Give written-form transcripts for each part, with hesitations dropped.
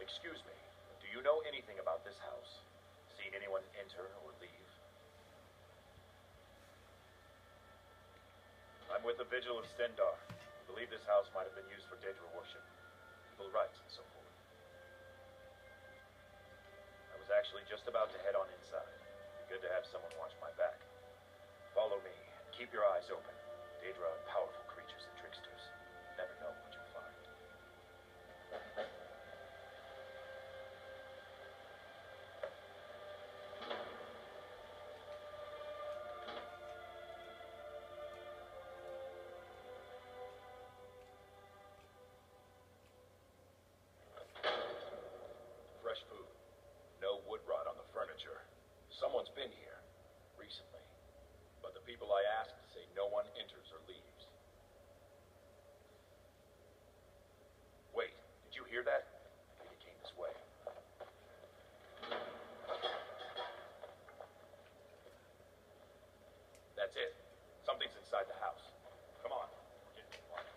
Excuse me, do you know anything about this house? Seen anyone enter or leave? I'm with the Vigil of Stendarr. I believe this house might have been used for Daedra worship, evil rites, and so forth. I was actually just about to head on inside. Be good to have someone watch my back. Follow me. Keep your eyes open. Daedra are powerful creatures and tricksters. Never know what you'll find. Fresh food. No wood rot on the furniture. Someone's been here recently. But the people I asked say no one enters or leaves. Wait, did you hear that? I think it came this way. That's it. Something's inside the house. Come on. We're getting quiet.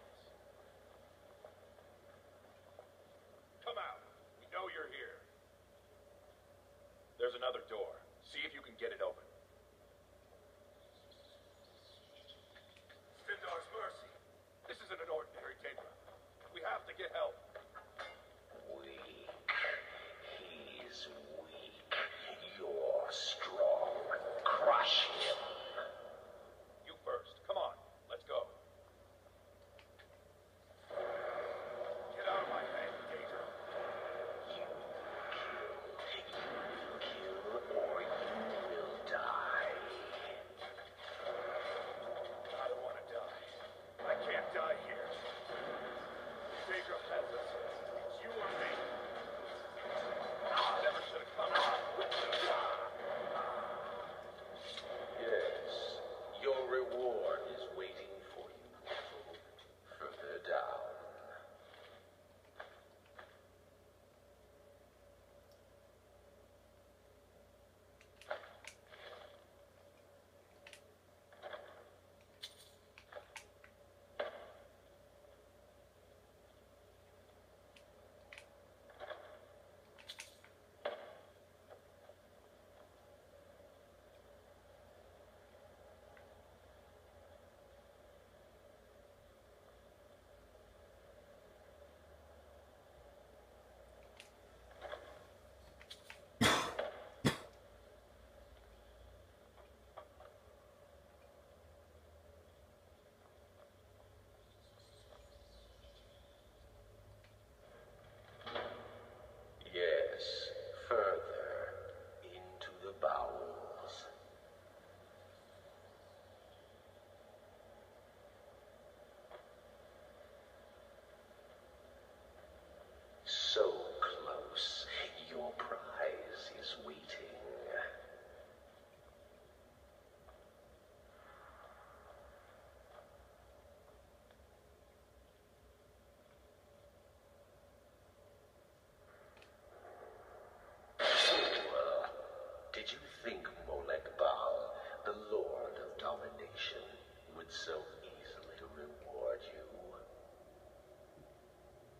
Come out. We know you're here. There's another door. See if you can get it open. Stendarr's mercy. This isn't an ordinary Daedra. We have to get help. Weak. He's weak. You're strong. Crush him. You first. Come on. Let's go. Get out of my head, Daedra. You kill or you will die. I don't want to die. I can't die here. Daedra has us. It's you or me. I never should have come. Yes, your reward is waiting for you further down. Yes, further into the bowels. So close, your prize is waiting. Did you think Molech Baal, the Lord of Domination, would so easily reward you?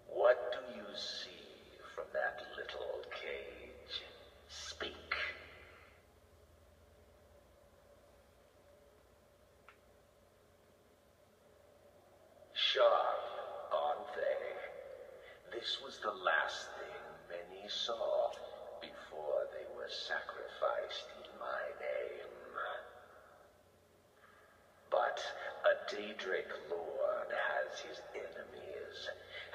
What do you see from that little cage? Speak. Sharp, aren't they? This was the last thing many saw before they were sacrificed in my name. But a Daedric lord has his enemies,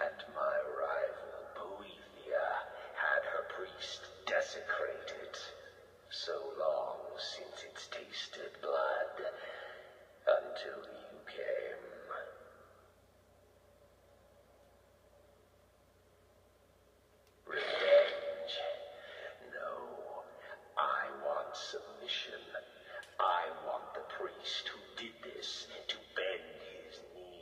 and my rival Boethia had her priest desecrated. So long since it's tasted blood, until you came. Revenge. No, I want submission. I want the priest who did this to bend his knee.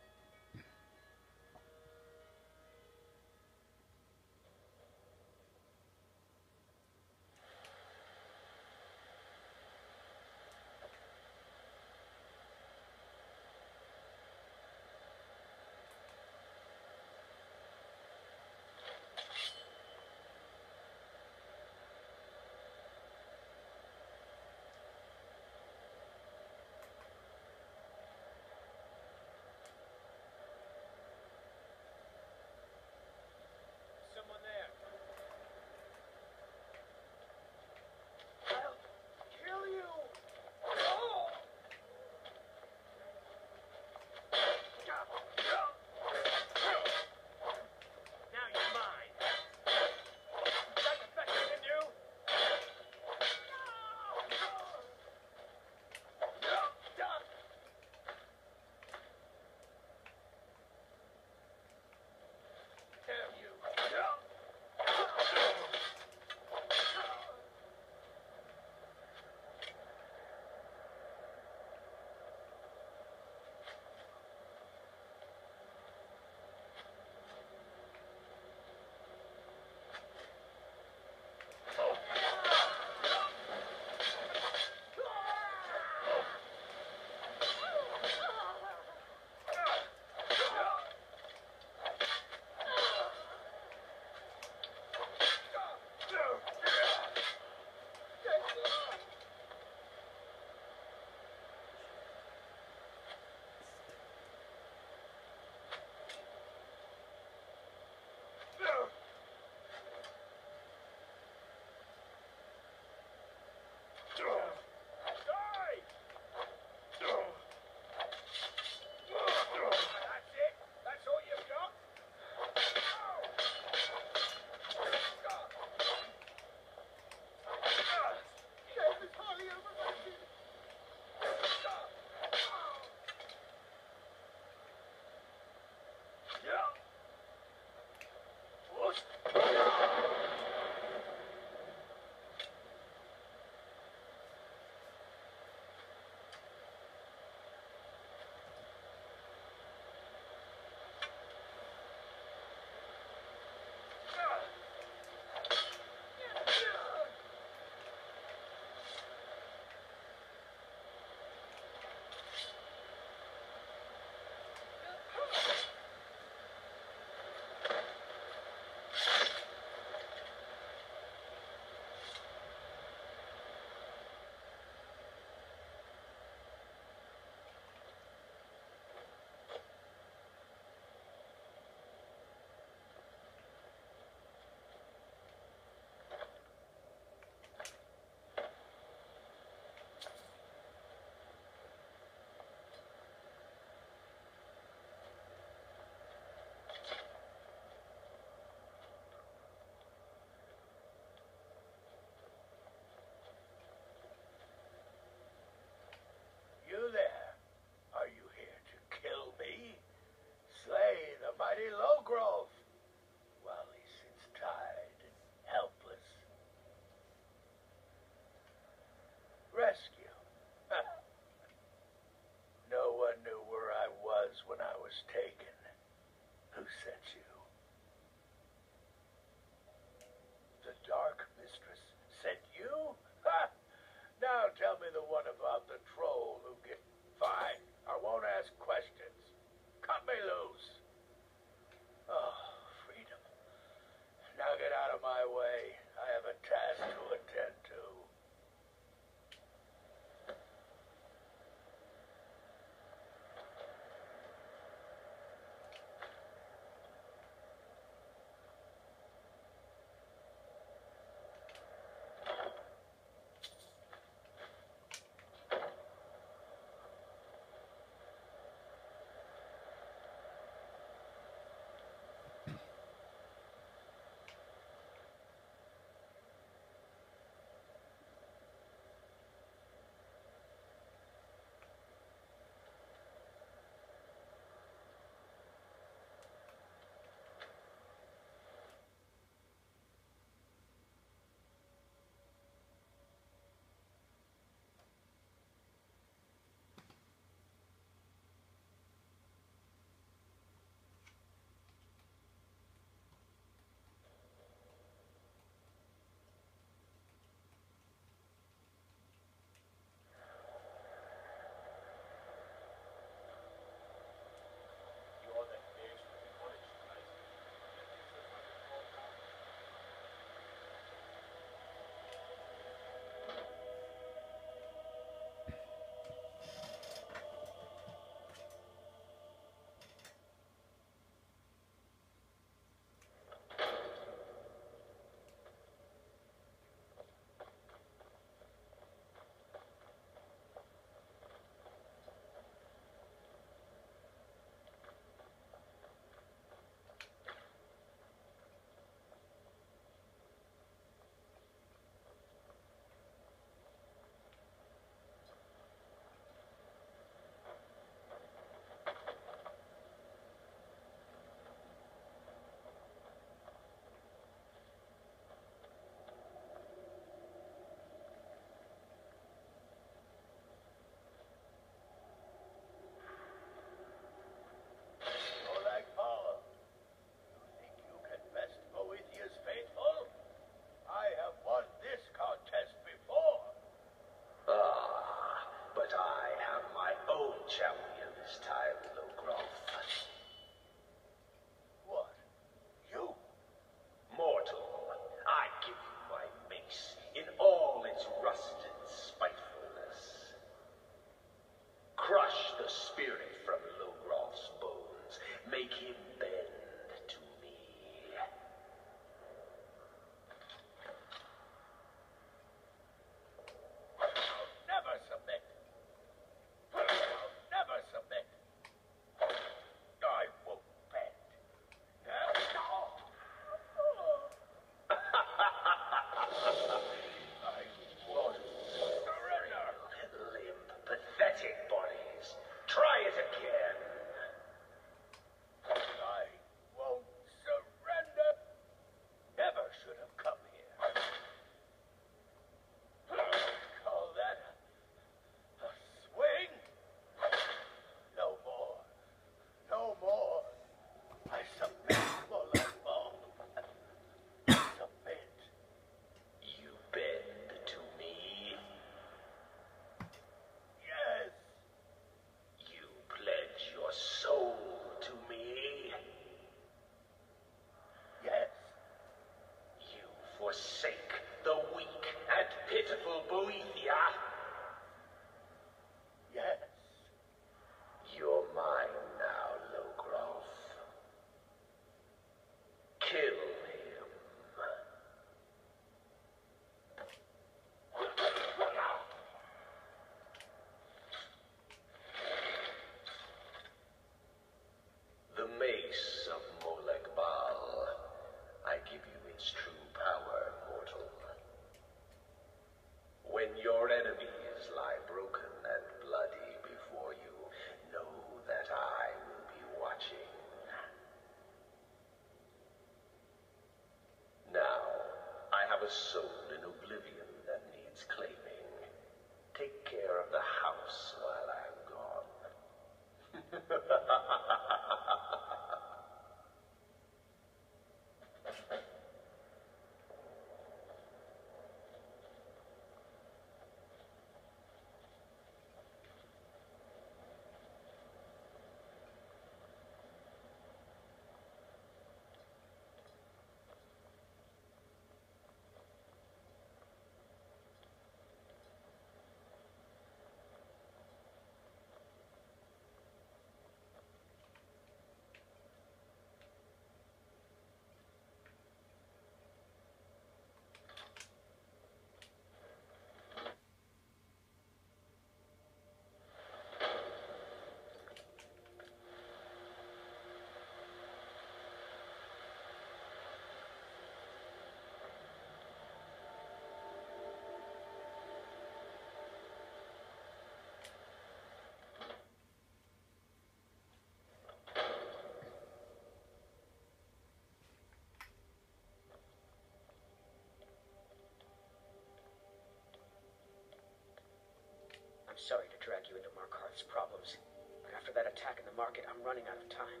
I'm sorry to drag you into Markarth's problems, but after that attack in the market, I'm running out of time.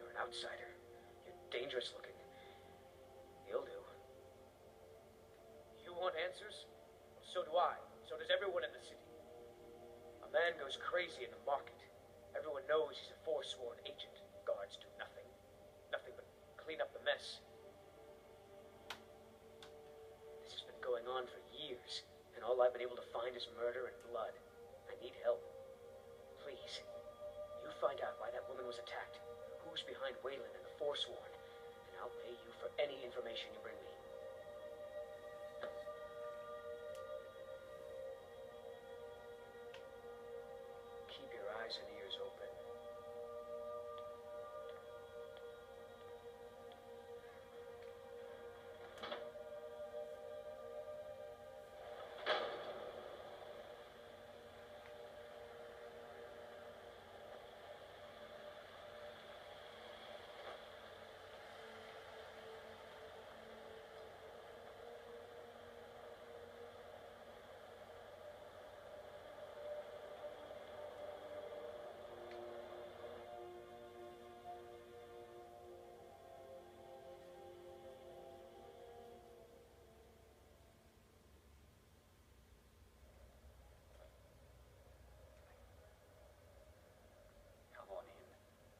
You're an outsider. You're dangerous looking. You'll do. You want answers? Well, so do I. So does everyone in the city. A man goes crazy in the market. Everyone knows he's a forsworn agent. Guards do nothing. Nothing but clean up the mess. This has been going on for years, and all I've been able to find is murder and blood. I need help. Please, you find out why that woman was attacked, who's behind Wayland and the Forsworn, and I'll pay you for any information you bring me. Keep your eyes and ears open.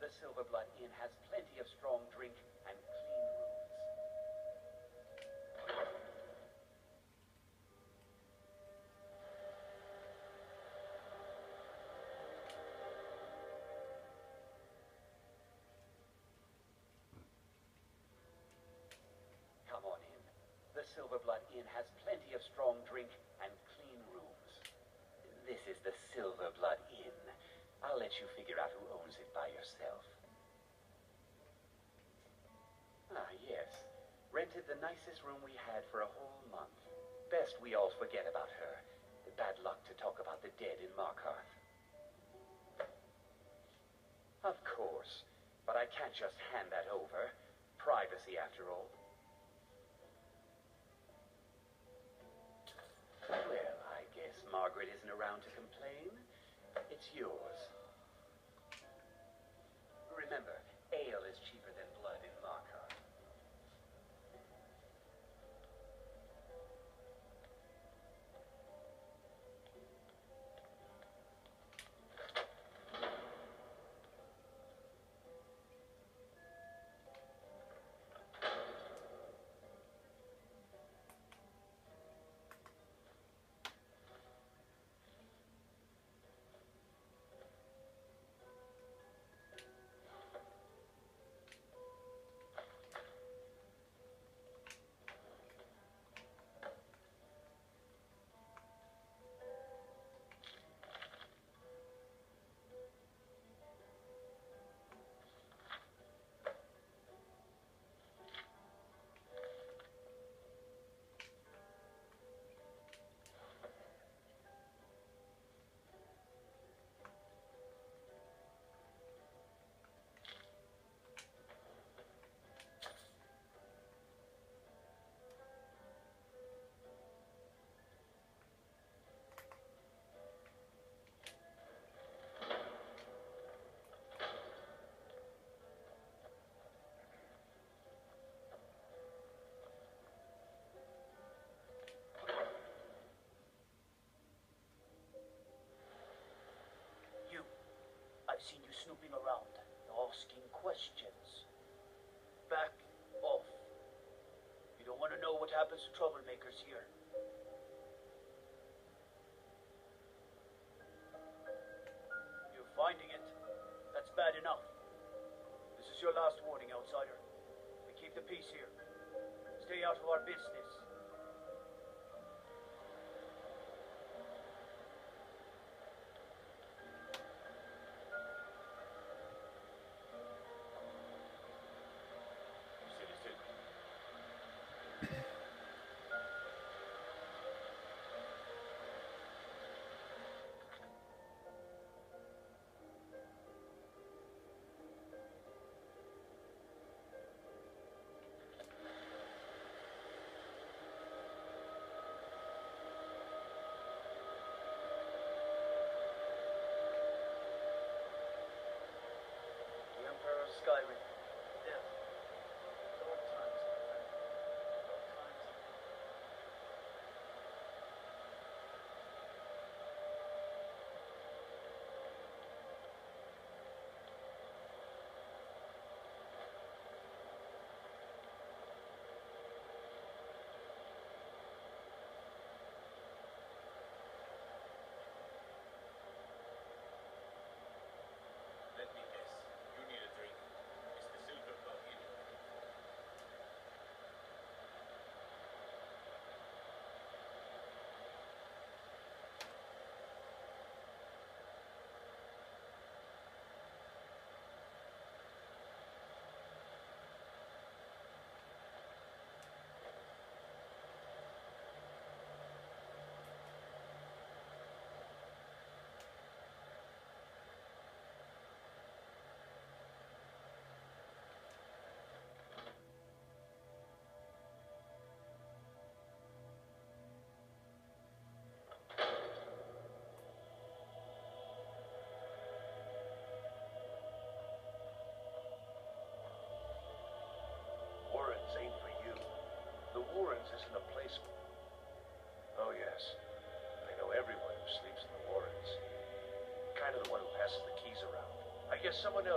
The Silverblood Inn has plenty of strong drink and clean rooms. Come on in. The Silverblood Inn has plenty of strong drink and clean rooms. This is the Silverblood Inn. I'll let you figure out who owns it by yourself. Ah, yes. Rented the nicest room we had for a whole month. Best we all forget about her. Bad luck to talk about the dead in Markarth. Of course. But I can't just hand that over. Privacy, after all. Well, I guess Margaret isn't around to complain. It's yours. Remember, ale is cheaper than blood in Markarth. I've seen you snooping around, asking questions. Back off. You don't want to know what happens to troublemakers here. You're finding it. That's bad enough. This is your last warning, outsider. We keep the peace here. Stay out of our business.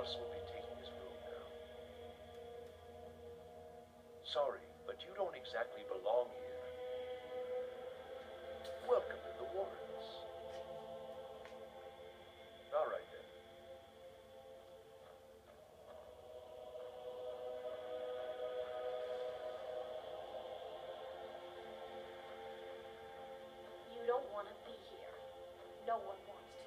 else will be taking his room now. Sorry, but you don't exactly belong here. Welcome to the Warrens. All right, then. You don't want to be here. No one wants to.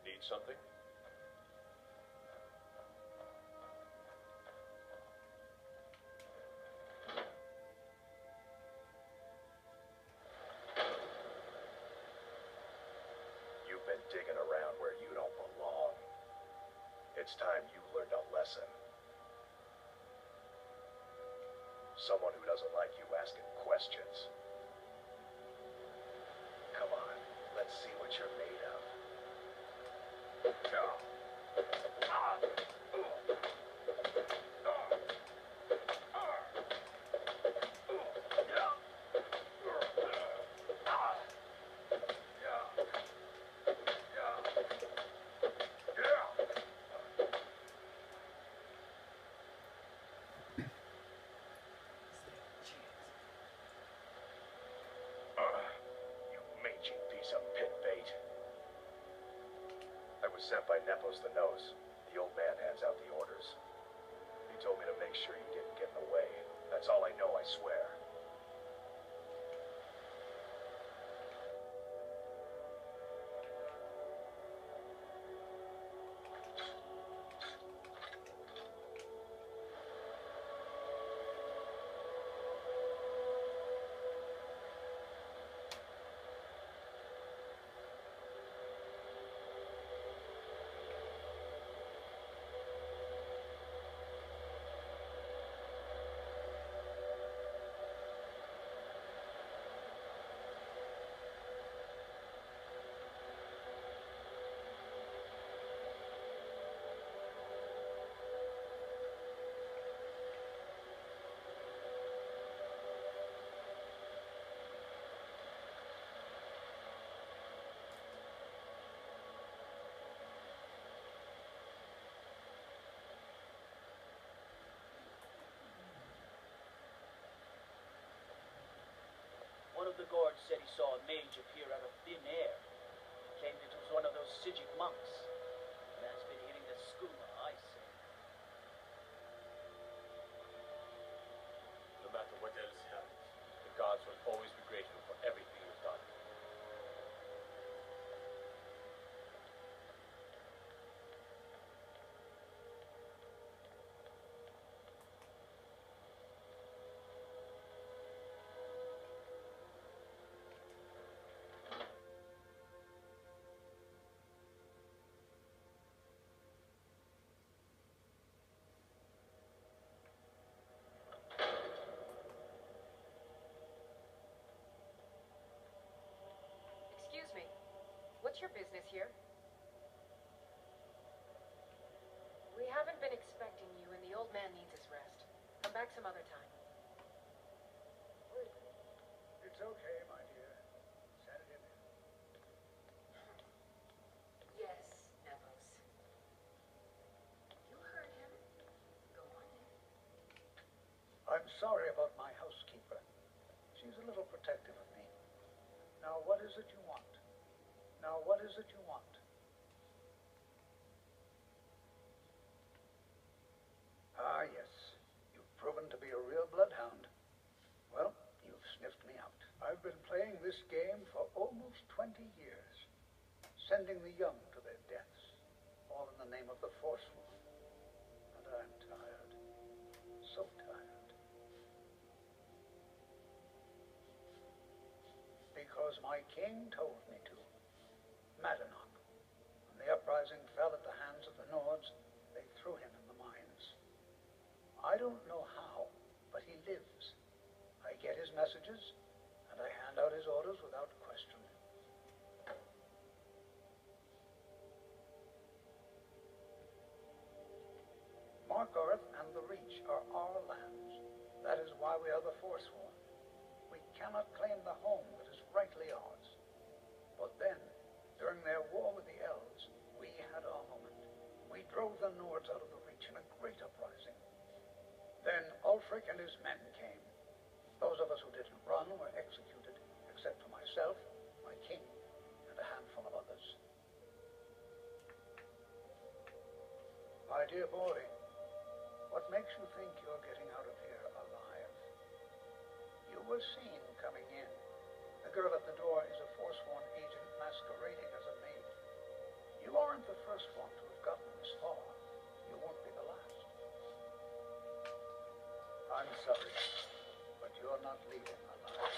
Need something? You've been digging around where you don't belong. It's time you learned a lesson. Someone who doesn't like you asking questions. Come on, let's see what you're made of. You mangy piece of pit bait. I was sent by Nepos the Nose. The old man hands out the orders. He told me to make sure you didn't get in the way. That's all I know, I swear. One of the guards said he saw a mage appear out of thin air. Claimed it was one of those Cidhna monks. Man's been hitting the skooma, I say. No matter what else happens, the gods will always be grateful for everything you've done. Excuse me. What's your business here? We haven't been expecting you, and the old man needs his rest. Come back some other time. It's okay, my dear. Sedative I'm sorry about my housekeeper. She's a little protective of me. Now, what is it you want? Now, what is it you want? Ah, yes. You've proven to be a real bloodhound. Well, you've sniffed me out. I've been playing this game for almost 20 years, sending the young to their deaths, all in the name of the forceful. And I'm tired. So tired. Because my king told me to. Madanach. When the uprising fell at the hands of the Nords, they threw him in the mines. I don't know how, but he lives. I get his messages, and I hand out his orders without question. Markarth and the Reach are our lands. That is why we are the Forsworn. We cannot claim the home that is rightly ours. But then, during their war with the Elves, we had our moment. We drove the Nords out of the Reach in a great uprising. Then Ulfric and his men came. Those of us who didn't run were executed, except for myself, my king, and a handful of others. My dear boy, what makes you think you're getting out of here alive? You were seen coming in. The girl at the door is a Forsworn agent masquerading as a maid. You aren't the first one to have gotten this far. You won't be the last. I'm sorry, but you're not leaving alive.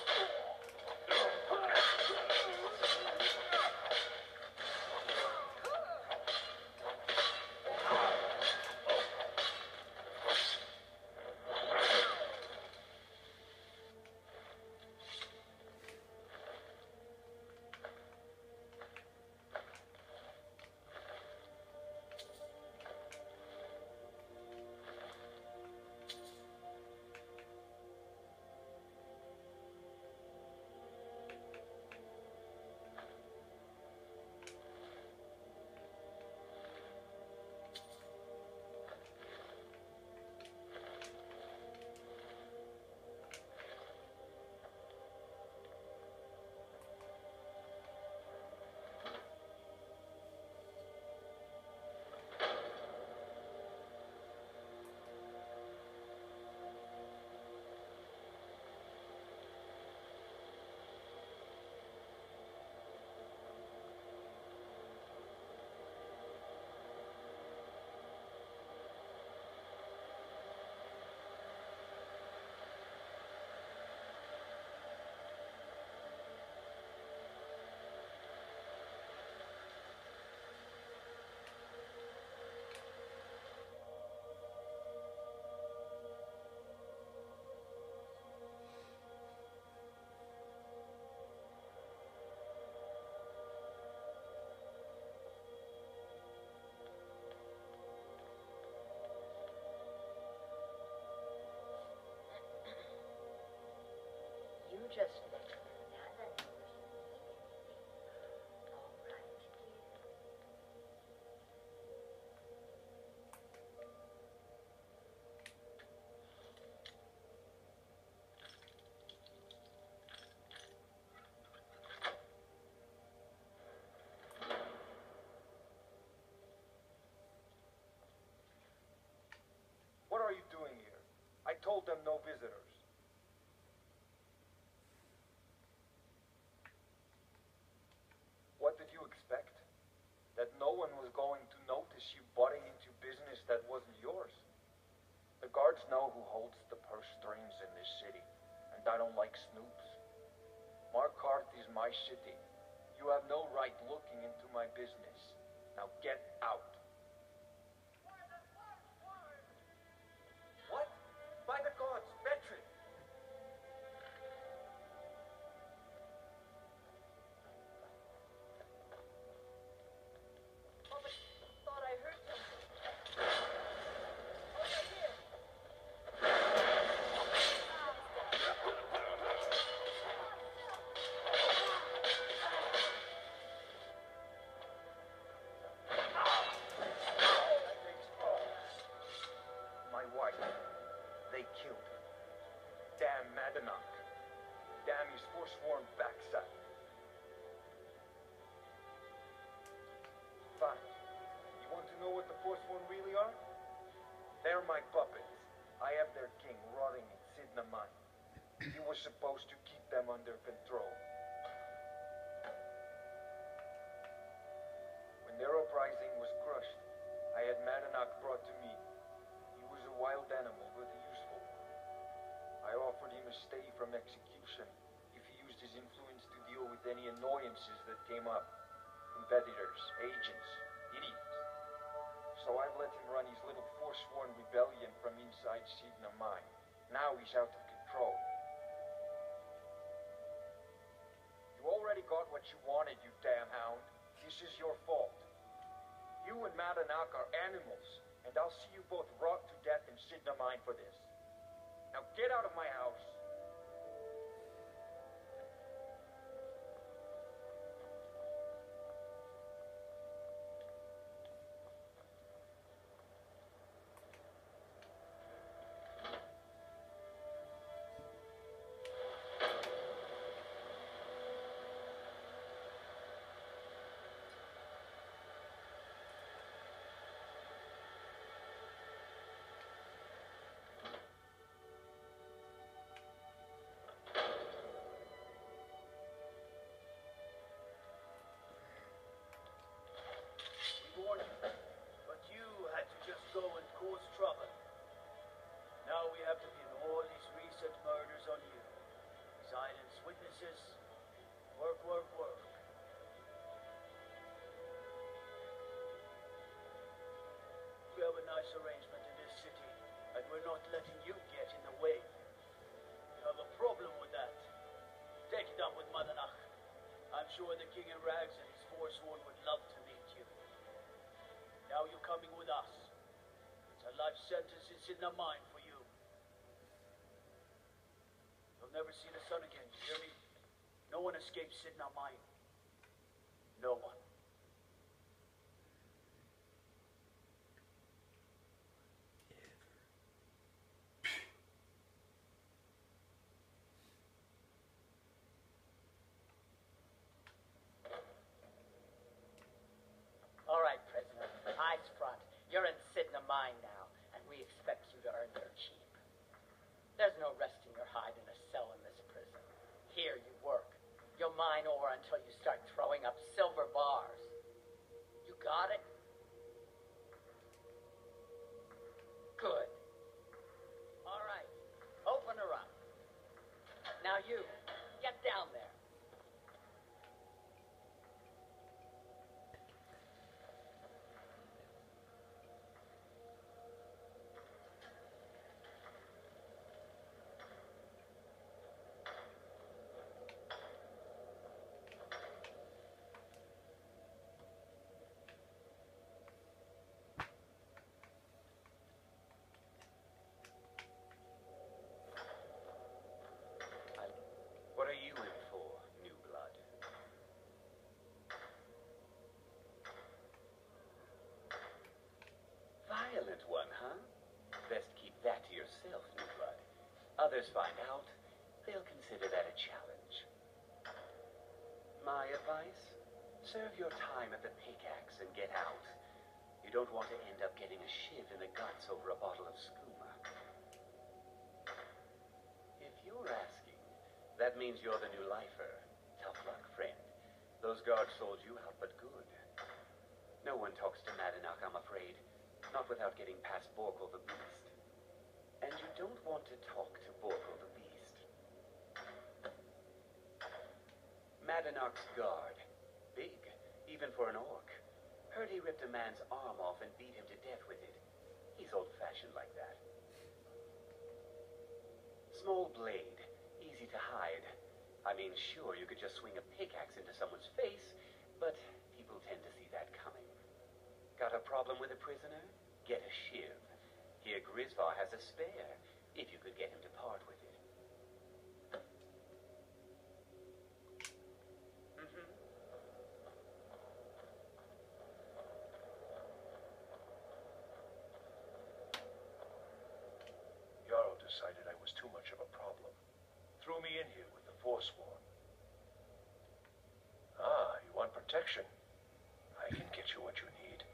You just What are you doing here? I told them no visitors. What did you expect? That no one was going to notice you butting into business that wasn't yours? The guards know who holds the purse strings in this city, and I don't like snoops. Markarth is my city. You have no right looking into my business. Now get out. What? By the gods, Betrin! Oh, but thought I heard something. Over here. My wife. They killed her. Madanach. Damn his forsworn backside. Fine. You want to know what the forsworn really are? They're my puppets. I have their king rotting in Cidhna Mine. He was supposed to keep them under control. When their uprising was crushed, I had Madanach brought to me. He was a wild animal, but a useful one. I offered him a stay from execution if he used his influence to deal with any annoyances that came up. Competitors, agents, idiots. So I've let him run his little forsworn rebellion from inside Cidhna Mine. Now he's out of control. You already got what you wanted, you damn hound. This is your fault. You and Madanach are animals, and I'll see you both rot to death in Cidhna Mine for this. Now get out of my house. But you had to just go and cause trouble. Now we have to pin all these recent murders on you. Silence witnesses. Work, work, work. We have a nice arrangement in this city, and we're not letting you get in the way. You have a problem with that. Take it up with Madanach. I'm sure the King in Rags and his forsworn would love to meet you. Now you're coming with us. It's a life sentence in Cidhna Mine for you. You'll never see the sun again, you hear me? No one escapes Cidhna Mine. No one. All right, prisoner. Eyes front. You're in Cidhna Mine now, and we expect you to earn your keep. There's no resting your hide in a cell in this prison. Here you work. You'll mine ore until you start throwing up silver bars. You got it? Good. All right. Open her up. Now you, get down there. What are you in for, new blood? Violent one, huh? Best keep that to yourself, new blood. Others find out, they'll consider that a challenge. My advice? Serve your time at the pickaxe and get out. You don't want to end up getting a shiv in the guts over a bottle of skooma. If you're asking, that means you're the new lifer. Tough luck, friend. Those guards sold you out, but good. No one talks to Madanach, I'm afraid. Not without getting past Borkul the Beast. And you don't want to talk to Borkul the Beast. Madanach's guard. Big, even for an orc. Heard he ripped a man's arm off and beat him to death with it. He's old-fashioned like that. Small blade. Easy to hide. I mean, sure, you could just swing a pickaxe into someone's face, but people tend to see that coming. Got a problem with a prisoner? Get a shiv. Here Grisvar has a spare, if you could get him to part with it. Jarl decided I was too much of a problem. threw me in here with the Forsworn. Ah, you want protection? I can get you what you need.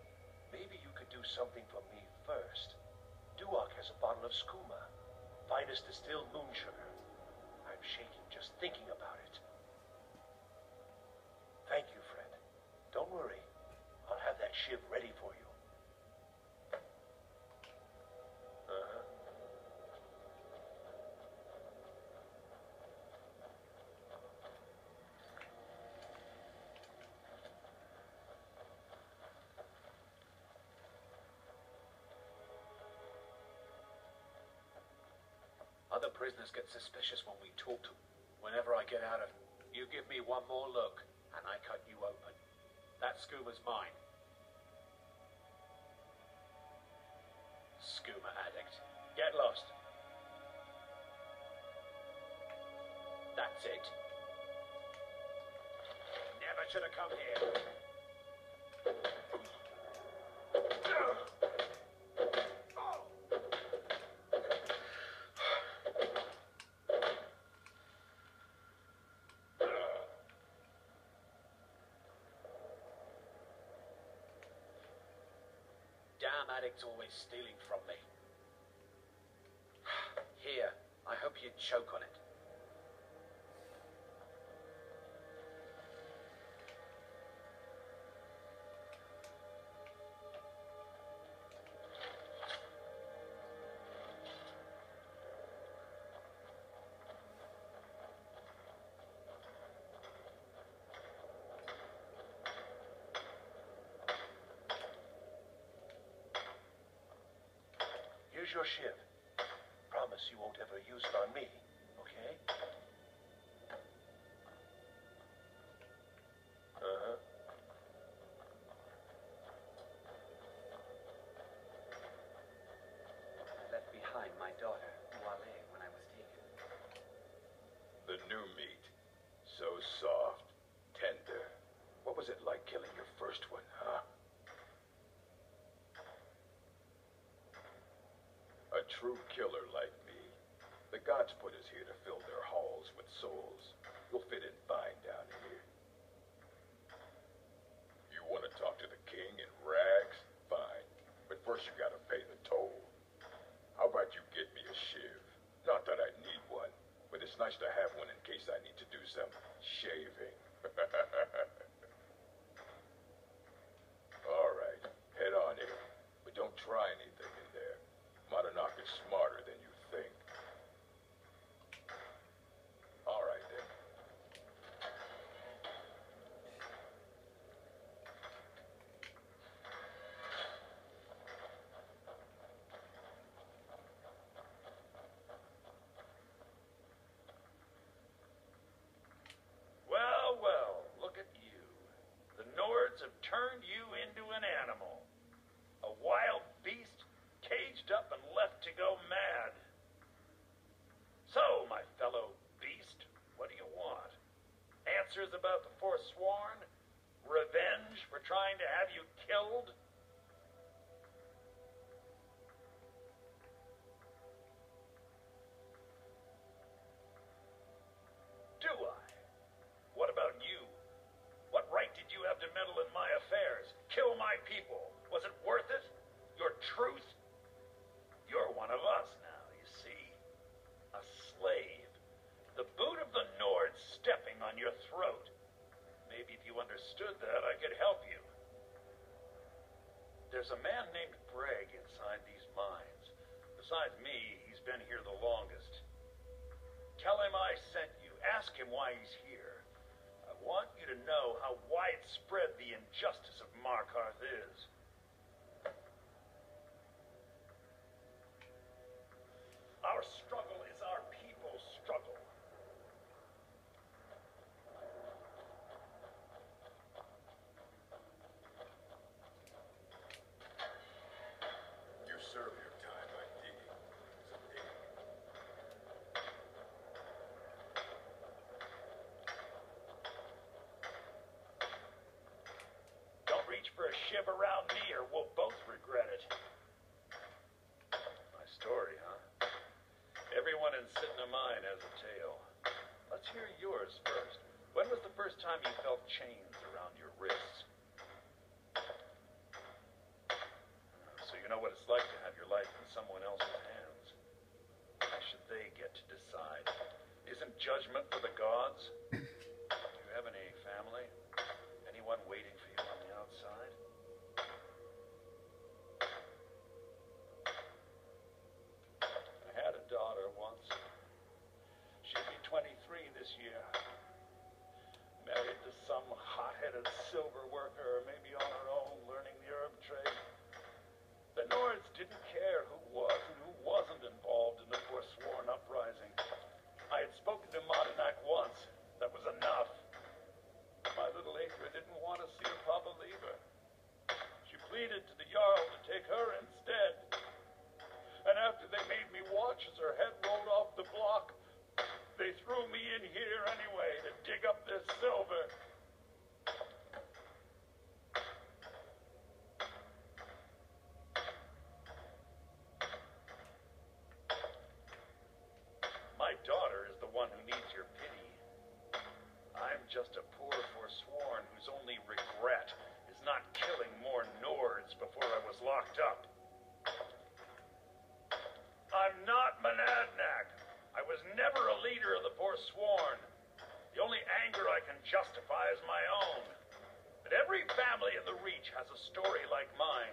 Maybe you could do something for me first. Duak has a bottle of skooma, finest distilled moon sugar. I'm shaking just thinking about it. Thank you, friend. Don't worry. I'll have that shiv ready for you. Uh-huh. Other prisoners get suspicious when we talk to them. Whenever I get out of, you give me one more look, and I cut you open. That skooma's mine. Skooma addict. Get lost. That's it. Never should have come here. Damn addict's always stealing from me. Here, I hope you choke on it. Here's your shiv. Promise you won't ever use it on me, okay? Uh-huh. I left behind my daughter, Wale, when I was taken. The new meat. So soft, tender. What was it like killing your first one, huh? A true killer like me. The gods put us here to fill their halls with souls. You'll fit in fine down here. You want to talk to the king in rags? Fine. But first you gotta pay the toll. How about you get me a shiv? Not that I need one, but it's nice to have one in case I need to do some shaving. All right, head on in. But don't try anything in there. Markarth is smarter than you think. All right, then. Well, well, look at you. The Nords have turned you into an animal. A wild beast caged up and left to go mad. So, my fellow beast, what do you want? Answers about the Forsworn? Revenge for trying to have you killed? Do I? What about you? What right did you have to meddle in my affairs? Kill my people? Was it worth it? Your truth? You're one of us now, you see. A slave. The boot of the Nord stepping on your throat. Maybe if you understood that, I could help you. There's a man named Breg inside these mines. Besides me, he's been here the longest. Tell him I sent you. Ask him why he's here. I want you to know how widespread the injustice of Markarth is. Our struggle is our people's struggle. You serve your time by digging. It's a pity. Don't reach for a shiv around me or we'll both regret it. My story, huh? Everyone in Cidhna Mine has a tale. let's hear yours first. When was the first time you felt chains around your wrists? So you know what it's like to have your life in someone else's hands. Why should they get to decide? Isn't judgment for the gods? Do you have any family? Anyone waiting for you on the outside? I had a daughter once. She'd be 23 this year. Married to some hot-headed silver worker, maybe on her own, learning the herb trade. The Nords didn't care who was and who wasn't involved in the forsworn uprising. I had spoken to Markarth once. That was enough. My little Aethra didn't want to see her papa leave her. She pleaded to the Jarl to take her instead. And after they made me watch as her head rolled off the block, they threw me in here anyway to dig up this silver. My daughter is the one who needs your pity. I'm just a poor forsworn whose only regret is not killing more Nords before I was locked up. I'm not Monadnac. I was never a leader of the forsworn. The only anger I can justify is my own. But every family in the Reach has a story like mine.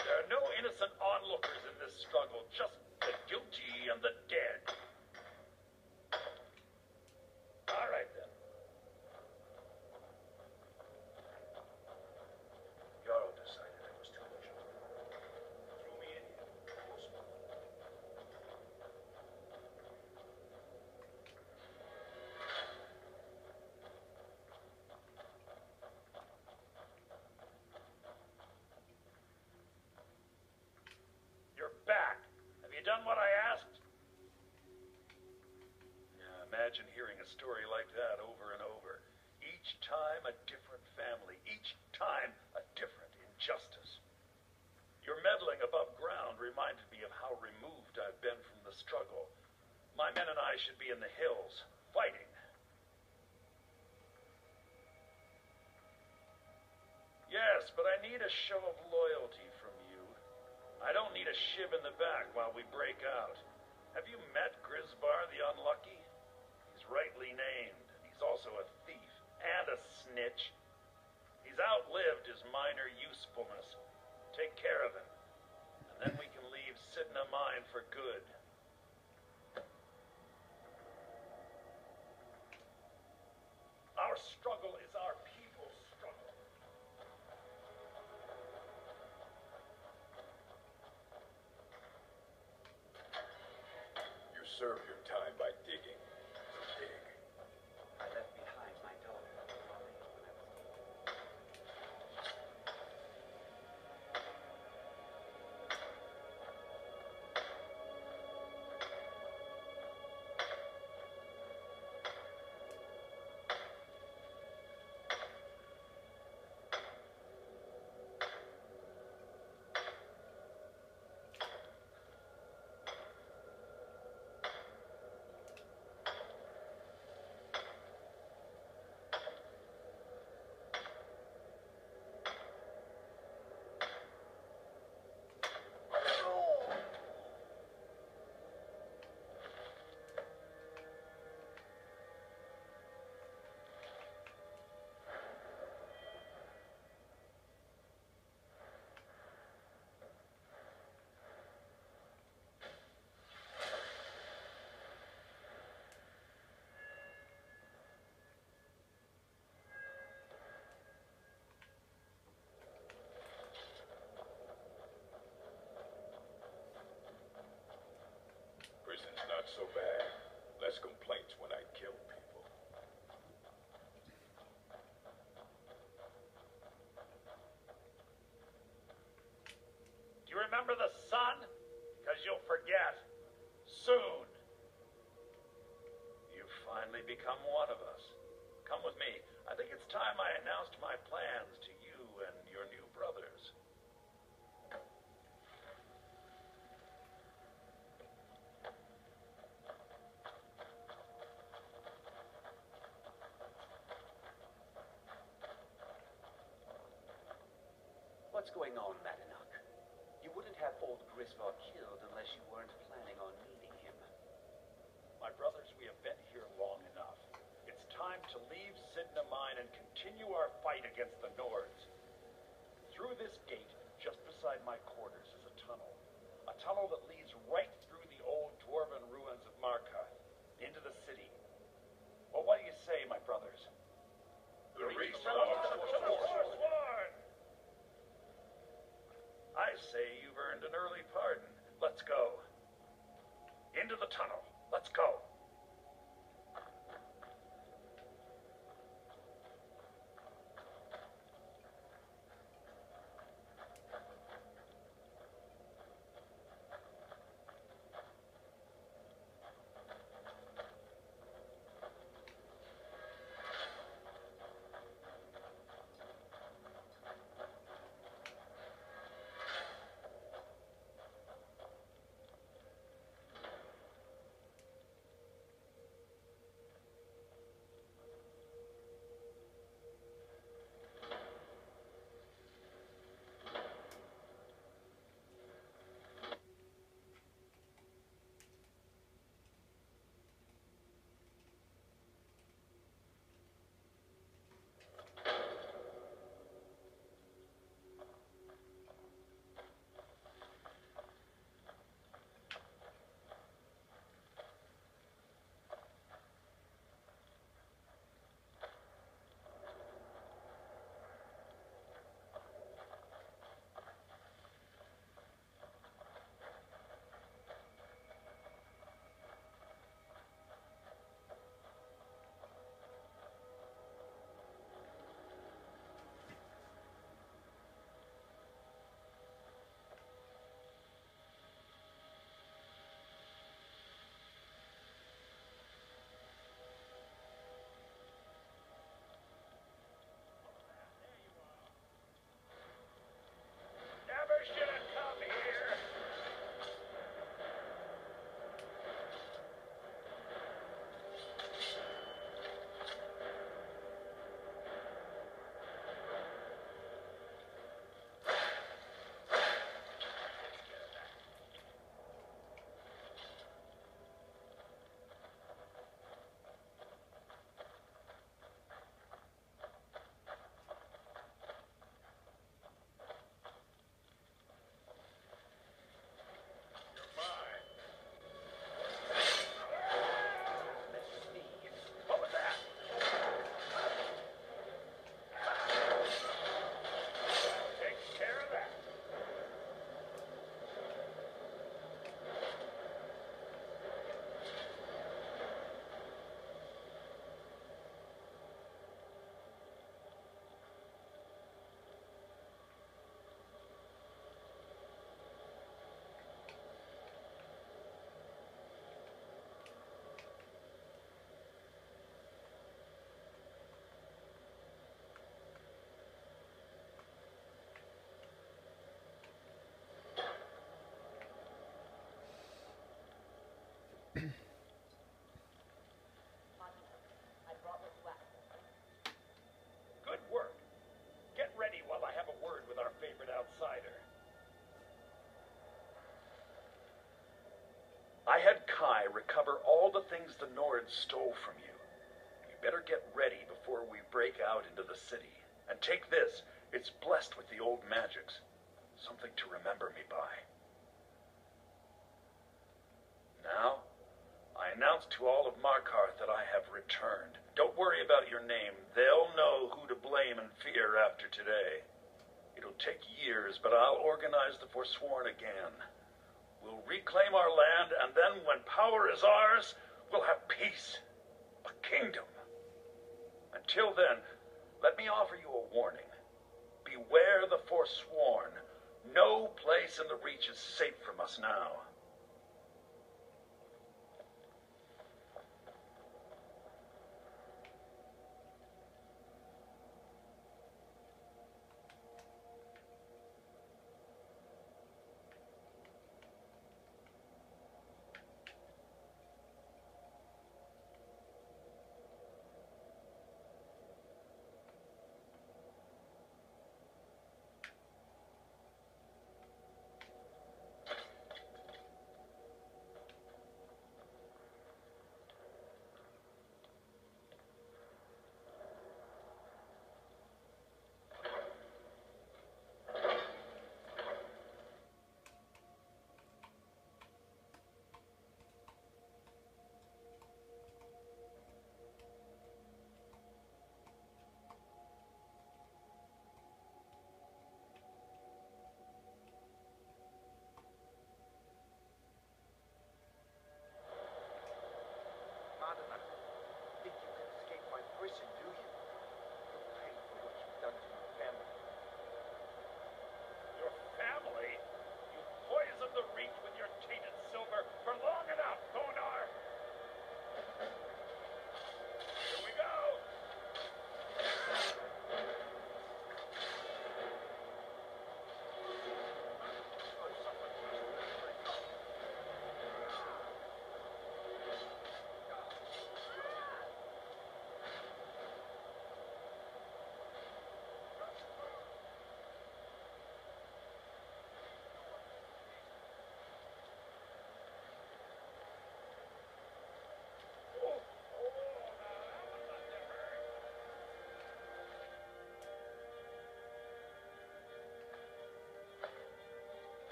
There are no innocent onlookers in this struggle, just the guilty and the dead. All right, then. Jarl decided it was too much. Threw me in here. You're back. Have you done what I asked? Imagine hearing a story like that over and over. Each time a different family. Each time a different injustice. Your meddling above ground reminded me of how removed I've been from the struggle. My men and I should be in the hills, fighting. Yes, but I need a show of loyalty from you. I don't need a shiv in the back while we break out. Have you met Grisbar the Unlucky? He's rightly named. He's also a thief and a snitch. He's outlived his minor usefulness. Take care of him, and then we can leave Cidhna Mine for good. Our struggle is our people's struggle. You serve your time by digging. Dig. I left behind my daughter, Molly, when I was Prison's not so bad. Less complaints when I kill people. Do you remember the sun? Because you'll forget. Soon. You've finally become one of us. Come with me. I think it's time I announced my plans to you and your new brothers. going on, Madanach? You wouldn't have old Grisvar killed unless you weren't planning on meeting him. My brothers, we have been here long enough. It's time to leave Cidhna Mine and continue our fight against the Nords. Through this gate, just beside my quarters, is a tunnel. A tunnel that leads right through the old dwarven ruins of Markarth, into the city. Well, what do you say, my brothers? The Forsworn! I say you've earned an early pardon. Let's go. Into the tunnel. Let's go. Good work. Get ready while I have a word with our favorite outsider. I had Kai recover all the things the Nords stole from you. You better get ready before we break out into the city. And take this. It's blessed with the old magics. Something to remember me by. Now, I announce to all of Markarth that I have returned. Don't worry about your name. They'll know who to blame and fear after today. It'll take years, but I'll organize the Forsworn again. We'll reclaim our land, and then when power is ours, we'll have peace. A kingdom. Until then, let me offer you a warning. Beware the Forsworn. No place in the Reach is safe from us now.